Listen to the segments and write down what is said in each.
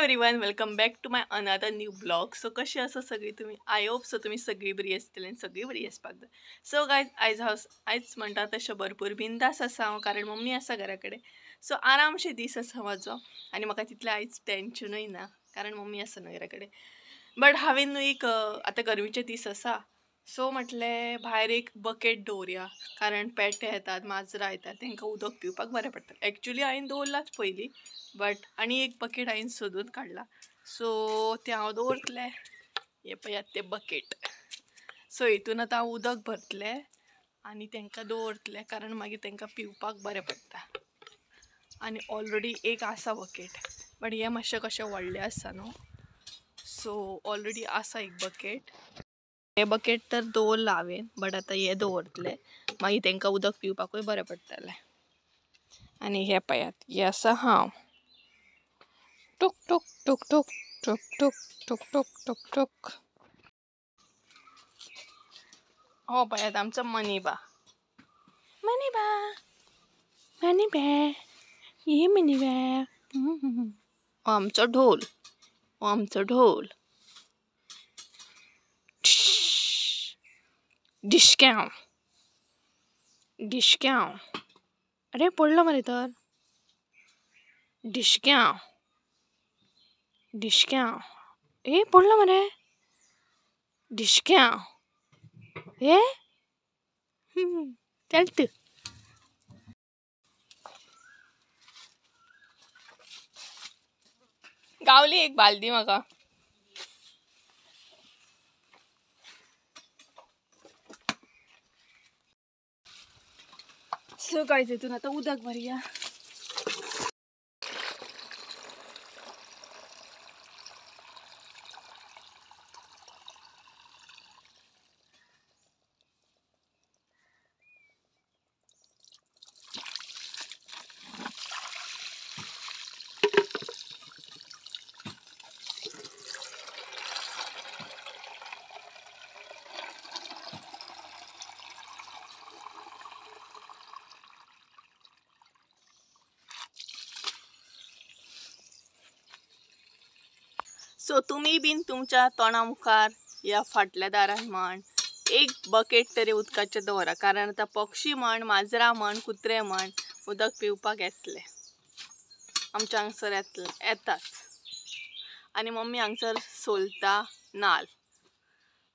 Everyone, welcome back to my another new blog. So कशी आसा सगळी तुम्ही? आय होप सो तुम्ही सगळी बरी आसतली आनी सगळी बरी आसपाक जाय. सो गायज आयज म्हणटा तशें भरपूर बिंदास आसा हांव, कारण मम्मी आसा घरा कडेन. सो आरामशे दीस आसा म्हाजो आनी म्हाका तितलें आयज टेन्शनूय ना, कारण मम्मी आसा न्हू घरा कडेन. बट हांवें न्हू एक आतां गरमेचे दीस आसा, सो म्हटलें भायर एक बकेट दवरया, कारण पेटे येतात, माजरां येतात, तांकां उदक पिवपाक बरें पडटा. एक्चुली हांवें दवरलाच पयलीं, बट आनी एक बकेट हांवें सोदून काडला. सो तें हांव दवरतलें. हे पळयात तें बकेट. सो हितून आतां हांव उदक भरतलें आनी तांकां दवरतलें, कारण मागीर तांकां पिवपाक बरें पडटा. आनी ऑलरेडी एक आसा बकेट, बट हें मातशें कशें व्हडलें आसा न्हू, सो ऑलरेडी आसा एक बकेट. हे बकेट तर दवरला हांवें, बट आतां हें दवरतलें, मागीर तांकां उदक पिवपाकूय बरें पडटलें. आनी हे पळयात, हें आसा हांव. टूक टूक टूक टूक टूक टूक टूक टूक टूक टूक. हो पळयात आमचो मनीबा. मनीबा, मनीबा, ये मनीबा. हो आमचो ढोल, हो आमचो ढोल. डिशक्याव डिशक्याव. अरे पडलो मरे तर. डिशक्याव डिशक्याव. ए पडलो मरे. डिशक्याव. ए चलत. गावली एक बालदी म्हाका. सो गायज हितून आतां उदक भरया. सो तुम्ही बीन तुमच्या तोंडा मुखार या फाटल्या दारान म्हण एक बकेट तरी उदकाचे दवरा, कारण आतां पक्षी म्हण, माजरां म्हण, कुत्रे म्हण उदक पिवपाक येतले. आमच्या हांगसर येतात. आनी मम्मी हांगसर सोलता नाल्ल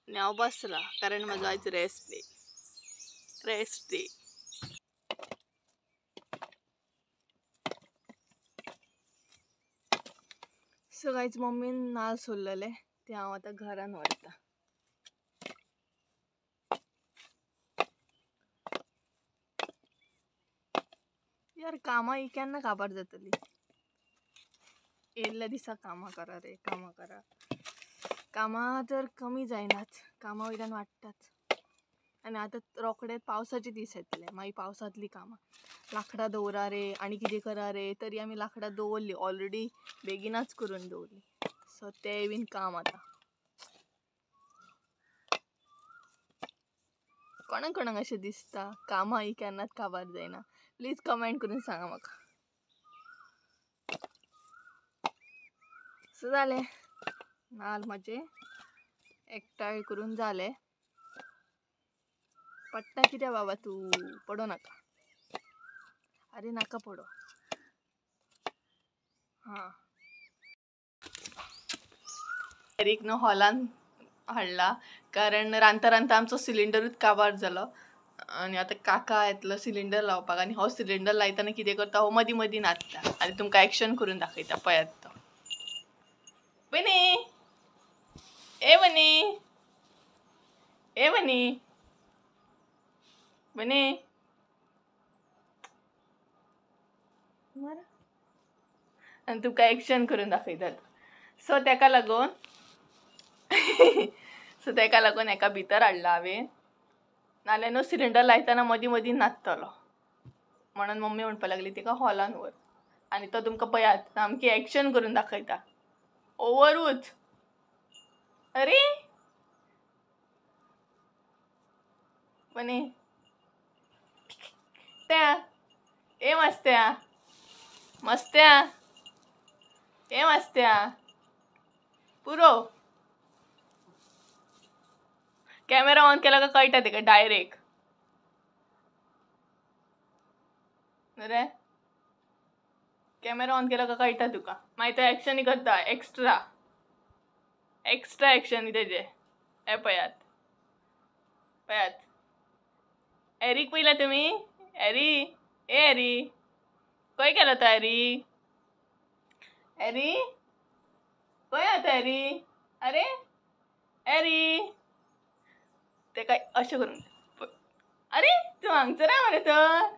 आनी हांव बसला, कारण म्हाजो आयज रेस्ट डे. सो गायज मम्मीन नाल्ल सोललेले ते हांव आतां घरान व्हरता. यार कामां ही केन्ना काबार जातली. येयल्ल्या दिसा कामां करा रे, कामां करा. कामां तर कमी जायनात, कामां वयल्यान वाडटात. आनी आतां रोखडेच पावसाचे दीस येतले, मागीर पावसांतली कामां. लाकडां दवरा रे, आनी कितें करा रे. तरी आमी लाकडां दवरली, ऑलरेडी बेगिनाच करून दवरली. सो तें बीन काम आतां. कोणाक कोणाक अशें दिसता कामां ही केन्नाच काबार जायना? प्लीज कमेंट करून सांगा म्हाका. सो जालें, नाल्ल म्हाजे एकठांय करून जालें. पडटा कित्याक बाबा तूं? पडो नाका. अरे नाका पडो. हां एरीक न्हू हॉलान हाडला, कारण रांदता रांदता आमचो सिलिंडरूच काबार जालो. आनी आतां काका येतलो सिलिंडर लावपाक, आनी हो सिलिंडर लायतना कितें करता, हो मदीं मदीं नाचता. आनी तुमकां एक्शन करून दाखयता, पळयात तो. बनी, ए बनी, ए बनी, बनी. आनी तुमकां एक्शन करून दाखयतात. सो तेका लागून हेका भितर हाडला हांवें, नाल्यार न्हू सिलिंडर लायतना मदीं मदीं नाचतलो. म्हणून मम्मी म्हणपाक लागली तिका हॉलान व्हर. आनी तो तुमकां पळयात सामकी एक्शन करून दाखयता. ओवरूच. अरे बनी, त्या ए मस्त्या, मस्त्या. हे वाचत्या पुरो कॅमेरा ऑन केला का कळटा ते का डायरेक्ट रे कॅमेरा ऑन केला का कळटा तुका माहिती ऍक्शन करता एक्स्ट्रा ऍक्शन तेजे हे पयात पयात एरिक पयला तुम्ही एरी एरी खंय गेलो तो एरी एरी खंय आता एरी अरे एरी ते काय अशें करून अरे तू हांगसर मरे तर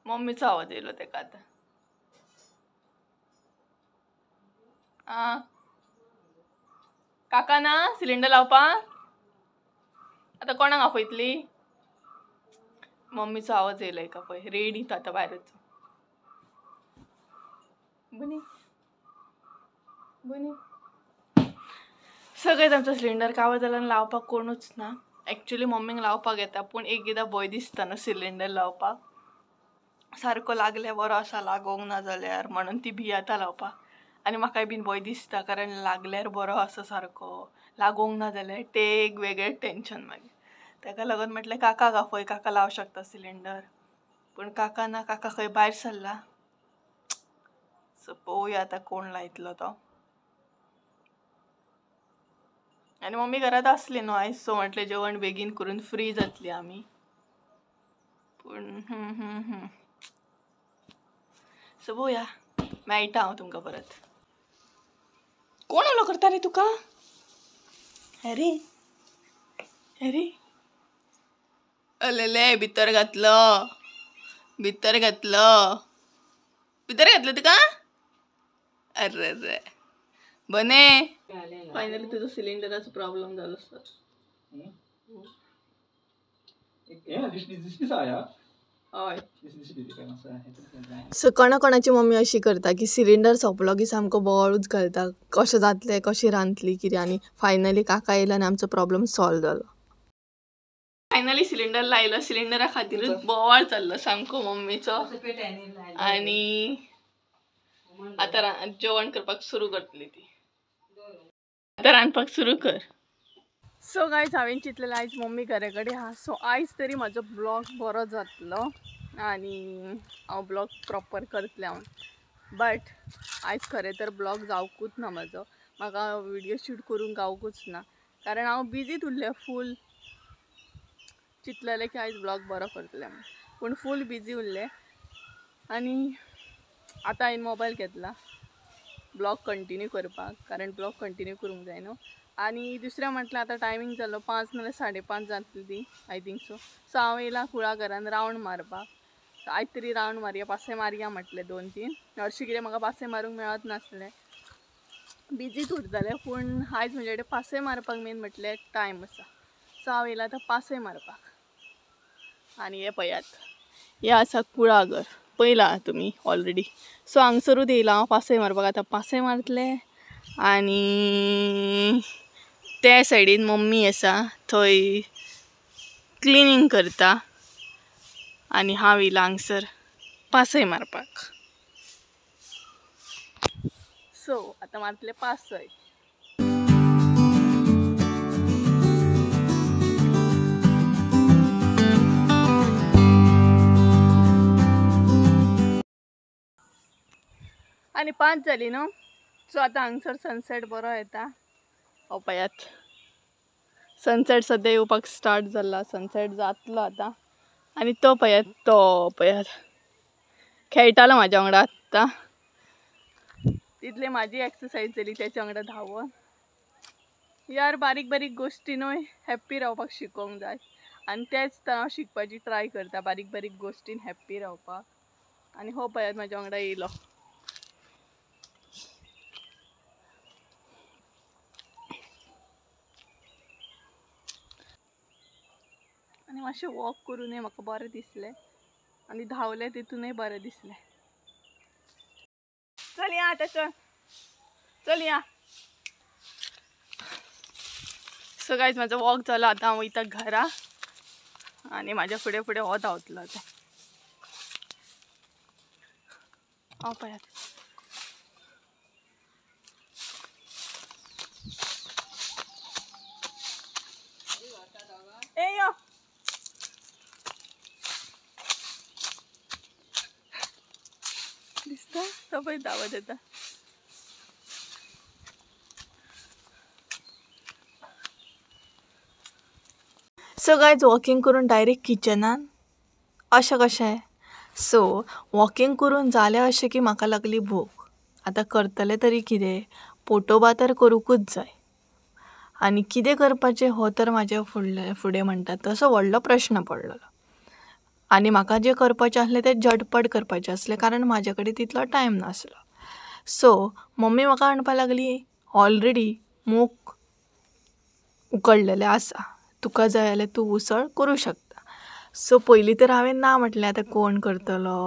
मम्मीचो आवाज येयलो तेका आतां काका ना सिलिंडर लावपा आता कोणाक आपयतली मम्मीचो आवाज येयलो एका पळय रेडी तो आतां भायरच बुनी बुनी सगळें आमचो सिलिंडर काबार जाला आनी लावपाक कोणूच ना एक्चुअली मम्मीक लावपाक येता पूण एकदां भंय दिसता न्हू सिलिंडर लावपाक सारको लागल्यार बरो आसा लागोंक ना जाल्यार म्हणून ती भियेता लावपाक आनी म्हाकाय बीन भंय दिसता कारण लागल्यार बरो आसा सारको लागोंक ना जाल्यार ते एक वेगळें टेंशन मागीर ताका लागून म्हटलें काकाक आपय काका लावं शकता सिलिंडर पूण काका ना काका खंय भायर सरला सो पळोवया आतां कोण लायतलो तो आनी मम्मी घरात आसली न्हू आयज सो म्हटलें जेवण बेगीन करून फ्री जातली आमी पूण सो पळोवया मेळटा हांव तुमकां परत कोण उलो करता रे तुका अरे अरे अलेले भितर घातलो तुका अरे रे बने फायनली तुझो सिलिंडराचो प्रॉब्लेम जालो हय सो कोणाची मम्मी अशी करता की सिलिंडर सोंपलो की सामको बोवाळूच घालता कशें जातलें कशी रांदतली कितें आनी फायनली काका येयलो आनी आमचो प्रॉब्लेम सॉल्व जालो फायनली सिलिंडर लायलो सिलिंडरा खातीरूच बोवाळ चाललो सामको मम्मीचो आनी आतां जेवण करपाक सुरू करतली ती आतां रांदपाक सुरू कर सो गायज हांवें चिंतलेलें आयज मम्मी घरा कडेन आहा सो आयज तरी म्हाजो ब्लॉग बरो जातलो आनी हांव ब्लॉग प्रॉपर करतलें हांव बट आयज खरें तर ब्लॉग जावकूच ना म्हाका विडियो शूट करूंक गावकूच ना कारण हांव बिजीच उरलें फूल चिंतलेलें की आयज ब्लॉग बरो करतलें पूण फूल बिजी उरलें आनी आतां हांवें मोबायल घेतला ब्लॉग कंटिन्यू करपाक कारण ब्लॉग कंटिन्यू करूंक जाय न्हू आनी दुसरें म्हटल्यार आतां टायमींग जालो 5 नाल्यार 5:30 जातली ती आय थिंक सो हांव येयलां कुळा घरान रावंड मारपाक आयज तरी रावंड मारया पासय मारया म्हटलें 2-3 हरशीं कितें म्हाका पासय मारूंक मेळत नासलें बिजीच उरतालें पूण आयज म्हजे कडेन पासय मारपाक मेन म्हटल्यार टायम आसा सो हांव येयलां आतां पासय मारपाक आनी हे पळयात हे आसा कुळागर पळयलां तुमी ऑलरेडी सो हांगसरूच येयलां हांव पासय मारपाक आतां पासय मारतलें आनी त्या सायडीन मम्मी आसा थंय क्लिनींग करता आनी हांव येयलां हांगसर पासय मारपाक सो आतां मारतलें पासय आनी 5 जाली न्हू सो आतां हांगसर सनसेट बरो येता हो पळयात सनसेट सद्या येवपाक स्टार्ट जाला सनसेट जातलो आतां आनी तो पळयात खेळटालो म्हाज्या वांगडा आत्तां तितले म्हाजी एक्सरसाइज जाली तेच्या वांगडा धांवून यार बारीक बारीक गोश्टीनूय हॅप्पी रावपाक शिकोवंक जाय आनी तेच हांव शिकपाची ट्राय करता बारीक बारीक गोश्टीन हॅप्पी रावपाक आनी हो पळयात म्हाज्या वांगडा येयलो आनी मातशें वॉक करूनय म्हाका बरें दिसलें आनी धांवलें तितूनय बरें दिसलें चल या आतां चल या सो गायज म्हाजो वॉक जालो आतां हांव वयता घरा आनी म्हाज्या फुडें फुडें हो धांवतलो आतां पळयात ए यो दिसता तो पळय धावत येता. सो गायज वॉकिंग करून डायरेक्ट किचनान अशें कशें. सो वॉकिंग करून जालें अशें की म्हाका लागली भूक. आतां करतलें तरी कितें, पोटोबा तर करूंकूच जाय आनी कितें करपाचें हो तर म्हाजे फुडें म्हणटात तसो व्हडलो प्रश्न पडलेलो. आनी म्हाका जें करपाचें आसलें तें झटपट करपाचें आसलें कारण म्हाजे कडेन तितलो टायम नासलो. सो मम्मी म्हाका म्हणपाक लागली ऑलरेडी मूग उकडलेलें आसा, तुका जाय जाल्यार तूं उसळ करूं शकता. सो पयलीं तर हांवें ना म्हटलें आतां कोण करतलो,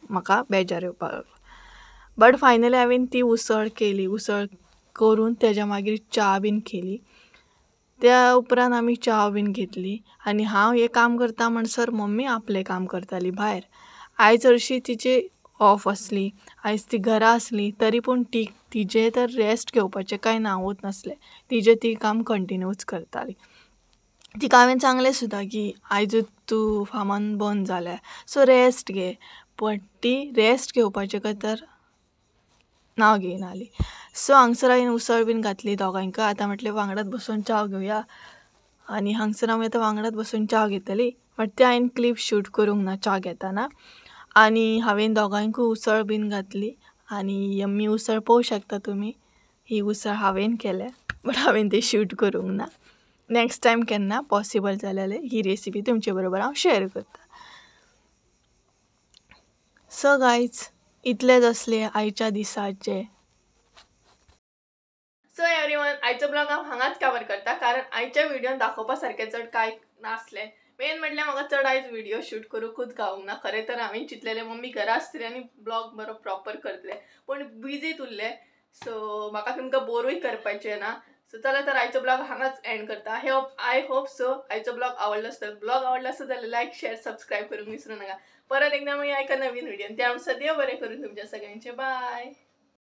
म्हाका बेजार येवपाक लागलो. बट फायनली हांवें ती उसळ केली. उसळ करून तेज्या मागीर च्या बीन केली. त्या उपरांत आमी च्या बीन घेतली आनी हांव हें काम करता म्हणसर मम्मी आपलें काम करताली भायर. आयज हरशी तिची ऑफ आसली, आयज ती घरा आसली तरी पूण तिजें तर रेस्ट घेवपाचें कांय नांवूच नासलें. तिजें ती काम कंटिन्यूच करताली. तिका हांवें सांगलें सुद्दां की आयज तूं फार्मान बंद जाल्या सो रेस्ट घे. बट ती रेस्ट घेवपाचें तर नांव घेयनाली. सो हांगसर हांवें उसळ बीन घातली दोगांयक. आतां म्हटलें वांगडाच बसून च्या घेवया आनी हांगसर हांव आतां वांगडाच बसून च्या घेतली. बट तें हांवें क्लिप शूट करूंक ना च्या घेताना. आनी हांवें दोगांयकूय उसळ बीन घातली आनी यम्मी उसळ पळोवंक शकता तुमी. ही उसळ हांवें केल्या बट हांवें ती शूट करूंक ना. नेक्स्ट टायम केन्ना पॉसिबल जाल्यार ही रेसिपी तुमचे बरोबर हांव शेअर करता. सो गायज इतलेंच आसलें आयच्या दिसाचें. सो एवरीवन आयचो ब्लॉग हांव हांगाच कवर करता कारण आयच्या व्हिडिओन दाखोवपा सारकें चड कांय नासलें. मेन म्हटल्यार म्हाका चड आयज व्हिडिओ शूट करूंकूच गावूंक ना. खरें तर हांवें चिंतलेलें मम्मी घरा आसतली आनी ब्लॉग बरो प्रॉपर करतलें पूण बिजीच उरलें. सो म्हाका तुमकां बोरूय करपाचें ना. सो चला तर आयचो ब्लॉग हांगाच एंड करता. आय होप सो आयचो ब्लॉग आवडलो आसता. ब्लॉग आवडलो आसता जाल्यार लायक शेअर सबस्क्राईब करूंक विसरूं नाका. परत एकदा मागीर एका नवीन व्हिडिओन. त्या अनुसार देव बरें करून तुमच्या सगळ्यांचे. बाय.